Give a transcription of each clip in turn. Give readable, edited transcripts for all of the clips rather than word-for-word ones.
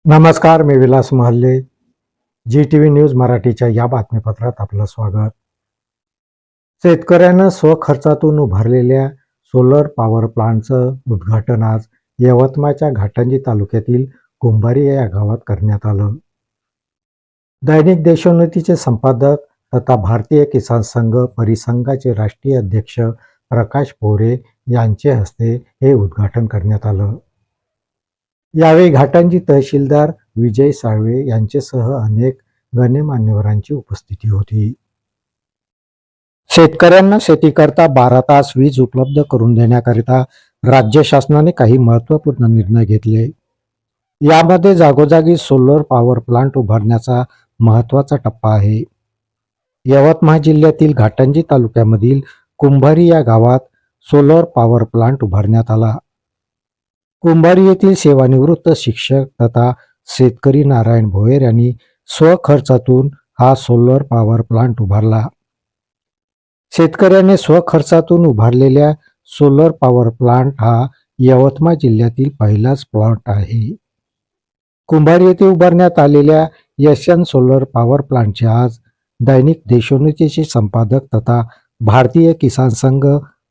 नमस्कार, मी Vilas Mahalle. GTV news मराठीच्या या बातमीपत्रात आपलं स्वागत. शेतकऱ्यांना स्वखर्चातून उभारलेल्या सोलर पॉवर प्लांटचं उद्घाटन आज यवतमाळच्या घाटंजी तालुक्यातील कुंभारी या गावात करण्यात आलं. दैनिक देशोन्नतीचे संपादक तथा भारतीय किसान संघ परिसंघाचे राष्ट्रीय अध्यक्ष प्रकाश पोहरे यांचे हस्ते हे उद्घाटन करण्यात आलं. यावेळी घाटंजी तहसीलदार विजय साळवे यांच्यासह अनेक गण्यमान्यवरांची उपस्थिती होती. शेतकऱ्यांना शेतीकरता 12 तास वीज उपलब्ध करून देण्याकरिता राज्य शासनाने काही महत्त्वपूर्ण निर्णय घेतले. यामध्ये जागोजागी सोलर पॉवर प्लांट उभारण्याचा महत्त्वाचा टप्पा आहे. यवतमाळ जिल्ह्यातील घाटंजी तालुक्यामधील कुंभारी या गावात सोलर पॉवर प्लांट उभारण्यात आला. कुंभारी येथील सेवानिवृत्त शिक्षक तथा शेतकरी नारायण भोयर यांनी स्वखर्चातून हा सोलर पॉवर प्लांट उभारला. शेतकऱ्याने स्वखर्चातून उभारलेल्या सोलर पॉवर प्लांट हा यवतमाळ जिल्ह्यातील पहिलाच प्लांट आहे. कुंभारी येथे उभारण्यात आलेल्या यशन सोलर पॉवर प्लांटचे आज दैनिक देशोन्नतीचे संपादक तथा भारतीय किसान संघ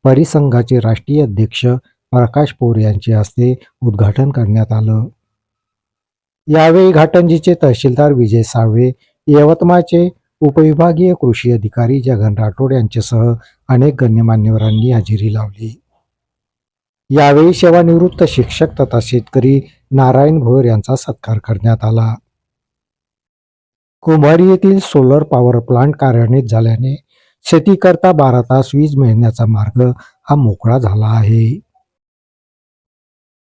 परिसंघाचे राष्ट्रीय अध्यक्ष प्रकाश पोहरे यांच्या हस्ते उद्घाटन करण्यात आलं. यावेळी घाटंजीचे तहसीलदार विजय साळवे, यवतमाळचे उपविभागीय कृषी अधिकारी जगन राठोड यांच्यासह अनेक गण्यमान्यवरांनी हजेरी लावली. यावेळी सेवानिवृत्त शिक्षक तथा शेतकरी नारायण भोयर यांचा सत्कार करण्यात आला. कुंभारी येथील सोलर पॉवर प्लांट कार्यान्वित झाल्याने शेतीकरता 12 तास वीज मिळण्याचा मार्ग हा मोकळा झाला आहे.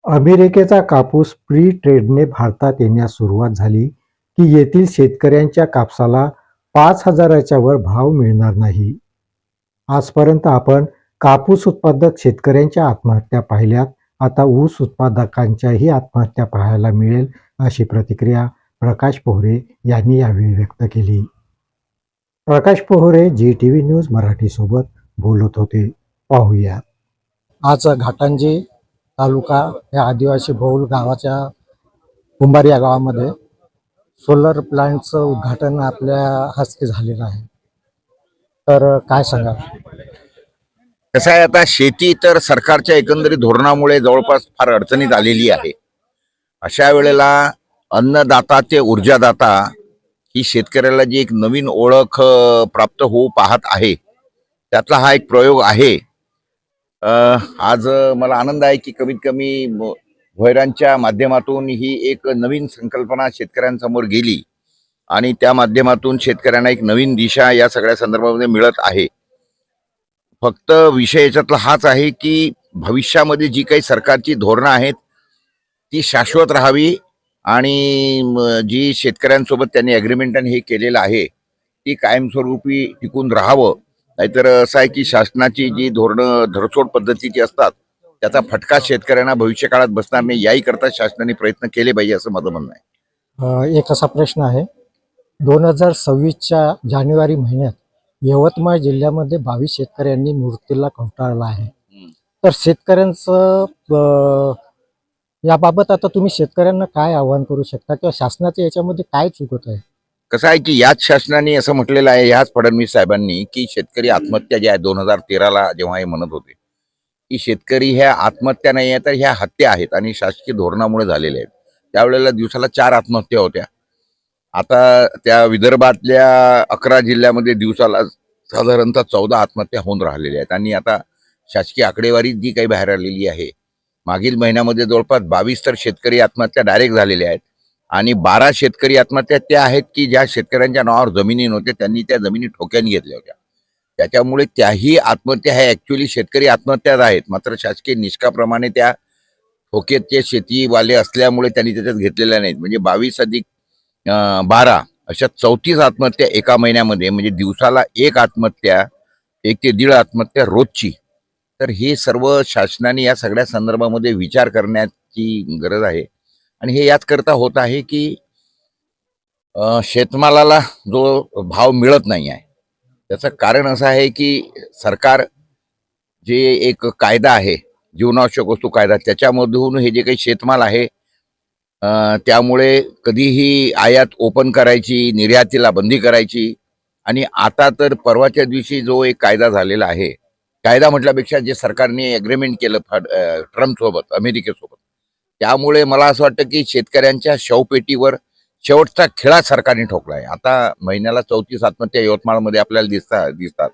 अमेरिकेचा कापूस फ्री ट्रेडने भारतात येण्यास सुरुवात झाली की येथील शेतकऱ्यांच्या कापसाला 5,000च्या वर भाव मिळणार नाही. आजपर्यंत आपण कापूस उत्पादक शेतकऱ्यांच्या आत्महत्या पाहिल्यात, आता ऊस उत्पादकांच्याही आत्महत्या पाहायला मिळेल, अशी प्रतिक्रिया प्रकाश पोहरे यांनी यावेळी व्यक्त केली. प्रकाश पोहरे GTV न्यूज मराठीसोबत बोलत होते. पाहूया. आज घाटंजी तालुका या आदिवासी बहुल गावाच्या कुंभारी या गावामध्ये सोलर प्लांटचं उद्घाटन आपल्या हस्ते झालेलं आहे. तर काय सांगा? कसं आहे, आता शेती तर सरकारच्या एकंदरीत धोरणामुळे जवळपास फार अडचणीत आलेली आहे. अशा वेळेला अन्नदाता ते ऊर्जादाता ही शेतकऱ्याला जी एक नवीन ओळख प्राप्त होऊ पाहत आहे, त्यातला हा एक प्रयोग आहे. आज मला आनंद आहे की कमीत कमी भोयरांच्या माध्यमातून ही एक नवीन संकल्पना शेतकऱ्यांसमोर गेली आणि त्या माध्यमातून शेतकऱ्यांना एक नवीन दिशा या सगळ्या संदर्भामध्ये मिळत आहे. फक्त विषय याच्यातला हाच आहे की भविष्यामध्ये जी काही सरकारची धोरणं आहेत ती शाश्वत राहावी आणि जी शेतकऱ्यांसोबत त्यांनी ॲग्रीमेंट हे केलेलं आहे ती कायमस्वरूपी टिकून राहावं. नाहीतर असं आहे की शासनाची जी धोरणं धरसोड पद्धतीची असतात त्याचा फटका शेतकऱ्यांना भविष्य काळात बसणार नाही, याही करता शासनाने प्रयत्न केले पाहिजे असं माझं म्हणणं आहे. एक असा प्रश्न आहे, 2026च्या जानेवारी महिन्यात यवतमाळ जिल्ह्यामध्ये 22 शेतकऱ्यांनी मृत्यूला कंटाळला आहे. तर शेतकऱ्यांचं याबाबत आता तुम्ही शेतकऱ्यांना काय आवाहन करू शकता किंवा शासनाच्या याच्यामध्ये काय चुकत आहे? कसं आहे की याच शासनाने असं म्हटलेलं आहे, ह्याच फडणवीस साहेबांनी, की शेतकरी आत्महत्या ज्या आहे 2013ला जेव्हा हे म्हणत होते की शेतकरी ह्या आत्महत्या नाही आहे तर ह्या हत्या आहेत आणि शासकीय धोरणामुळे झालेल्या आहेत. त्यावेळेला दिवसाला 4 आत्महत्या होत्या. आता त्या विदर्भातल्या 11 जिल्ह्यामध्ये दिवसाला साधारणतः 14 आत्महत्या होऊन राहिलेल्या आहेत. आणि आता शासकीय आकडेवारी जी काही बाहेर आलेली आहे, मागील महिन्यामध्ये जवळपास 22 तर शेतकरी आत्महत्या डायरेक्ट झालेल्या आहेत आणि 12 शेतकरी आत्महत्या त्या आहेत की ज्या शेतकऱ्यांच्या नावावर जमिनी नव्हत्या, त्यांनी त्या जमिनी ठोक्याने घेतल्या होत्या. त्याच्यामुळे त्याही आत्महत्या ह्या ॲक्च्युअली शेतकरी आत्महत्याच आहेत, मात्र शासकीय निष्काप्रमाणे त्या ठोक्याचे शेतीवाले असल्यामुळे त्यांनी त्याच्यात घेतलेल्या नाहीत. म्हणजे 22 अधिक 12 अशा 34 आत्महत्या एका महिन्यामध्ये, म्हणजे दिवसाला 1 आत्महत्या, 1 ते 1.5 आत्महत्या रोजची. तर हे सर्व शासनाने या सगळ्या संदर्भामध्ये विचार करण्याची गरज आहे. आणि हे याच करता होत आहे की शेतमालाला जो भाव मिळत नाही आहे त्याचं कारण असं आहे की सरकार जे एक कायदा आहे, जीवनावश्यक वस्तू कायदा, त्याच्यामधून हे जे काही शेतमाल आहे त्यामुळे कधीही आयात ओपन करायची, निर्यातीला बंदी करायची. आणि आता तर परवाच्या दिवशी जो एक कायदा झालेला आहे, कायदा म्हटल्यापेक्षा जे सरकारने एग्रीमेंट केलं ट्रम्प सोबत, अमेरिकेसोबत, त्यामुळे मला असं वाटतं की शेतकऱ्यांच्या शवपेटीवर शेवटचा खिळा सरकारने ठोकला आहे. आता महिन्याला 34 आत्महत्या यवतमाळमध्ये आपल्याला दिसतात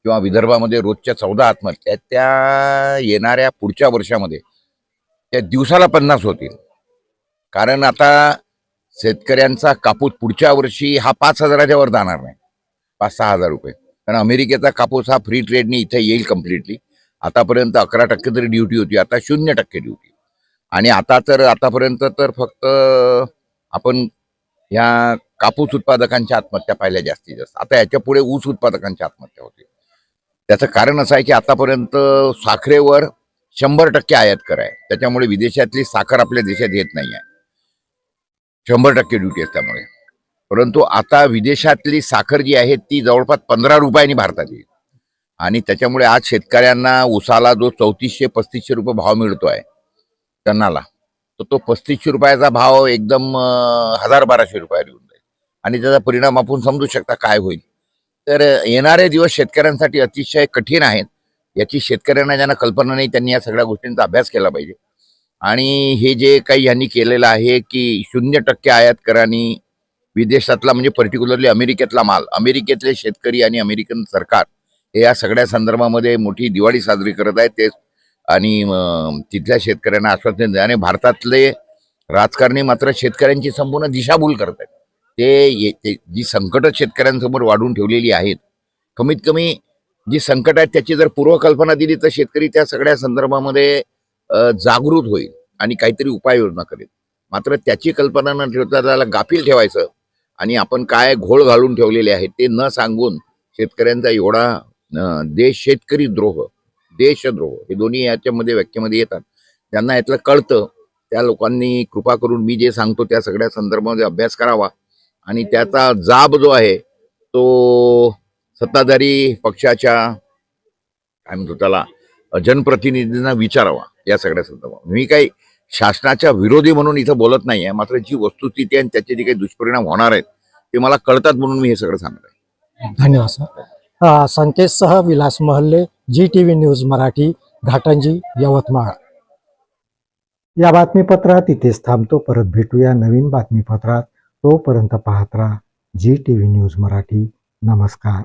किंवा विदर्भामध्ये रोजच्या 14 आत्महत्या, त्या येणाऱ्या पुढच्या वर्षामध्ये त्या दिवसाला 50 होतील. कारण आता शेतकऱ्यांचा कापूस पुढच्या वर्षी हा 5,000च्या वर जाणार नाही, 5-6 हजार रुपये. कारण अमेरिकेचा कापूस हा फ्री ट्रेडनी इथे येईल कम्प्लिटली. आतापर्यंत 11% तरी ड्युटी होती, आता 0% ड्युटी. आणि आतापर्यंत तर फक्त आपण ह्या कापूस उत्पादकांच्या आत्महत्या पाहिल्या जास्तीत जास्त. आता याच्या पुढे ऊस उत्पादकांच्या आत्महत्या होतील. त्याचं कारण असं आहे की आतापर्यंत साखरेवर 100% आयात कर आहे, त्याच्यामुळे विदेशातली साखर आपल्या देशात येत नाही आहे. 100% ड्युटी आहे त्यामुळे. परंतु आता विदेशातली साखर जी आहे ती जवळपास 15 रुपयांनी भारतात येईल. आणि त्याच्यामुळे आज शेतकऱ्यांना ऊसाला जो 3400-3500 रुपये भाव मिळतो आहे टनाला, तर तो 3500 रुपयाचा भाव एकदम 1000-1200 रुपयावर येऊन जाईल. आणि त्याचा परिणाम आपण समजू शकता काय होईल. तर येणारे दिवस शेतकऱ्यांसाठी अतिशय कठीण आहेत. याची शेतकऱ्यांना ज्यांना कल्पना नाही त्यांनी या सगळ्या गोष्टींचा अभ्यास केला पाहिजे. आणि हे जे काही यांनी केलेलं आहे की 0% आयात करानी विदेशातला, म्हणजे पर्टिक्युलरली अमेरिकेतला माल, अमेरिकेतले शेतकरी आणि अमेरिकन सरकार हे या सगळ्या संदर्भामध्ये मोठी दिवाळी साजरी करत आहेत ते. आणि तिथल्या शेतकऱ्यांना आश्वासन देत, आणि भारतातले राजकारणी मात्र शेतकऱ्यांची संपूर्ण दिशाभूल करत आहेत. जी संकट शेतकऱ्यांसमोर वाढून ठेवलेली आहेत, कमीत कमी जी संकट आहेत त्याची जर पूर्वकल्पना दिली तर शेतकरी त्या सगळ्या संदर्भामध्ये जागृत होईल आणि काहीतरी उपाययोजना करेल. मात्र त्याची कल्पना न ठेवता त्याला गाफील ठेवायचं आणि आपण काय घोळ घालून ठेवलेले आहेत ते न सांगून शेतकऱ्यांचा एवढा शेतकरी द्रोह, देशद्रोह हे दोन्ही याच्यामध्ये व्याख्येमध्ये येतात. ज्यांना यातलं कळतं त्या लोकांनी कृपा करून मी जे सांगतो त्या सगळ्या संदर्भामध्ये अभ्यास करावा आणि त्याचा जाब जो आहे तो सत्ताधारी पक्षाच्या काय म्हणतो त्याला जनप्रतिनिधींना विचारावा या सगळ्या संदर्भात. मी काही शासनाच्या विरोधी म्हणून इथं बोलत नाही आहे, मात्र जी वस्तुस्थिती आहे आणि त्याचे जे काही दुष्परिणाम होणार आहेत ते मला कळतात म्हणून मी हे सगळं सांगत आहे. धन्यवाद सर. संकेतसह विलास महल्ले, GTV न्यूज मराठी, घाटंजी, यवतमाळ. या बातमीपत्रात इथेच थांबतो. परत भेटूया नवीन बातमीपत्रात. तोपर्यंत पाहत राहा GTV न्यूज मराठी. नमस्कार.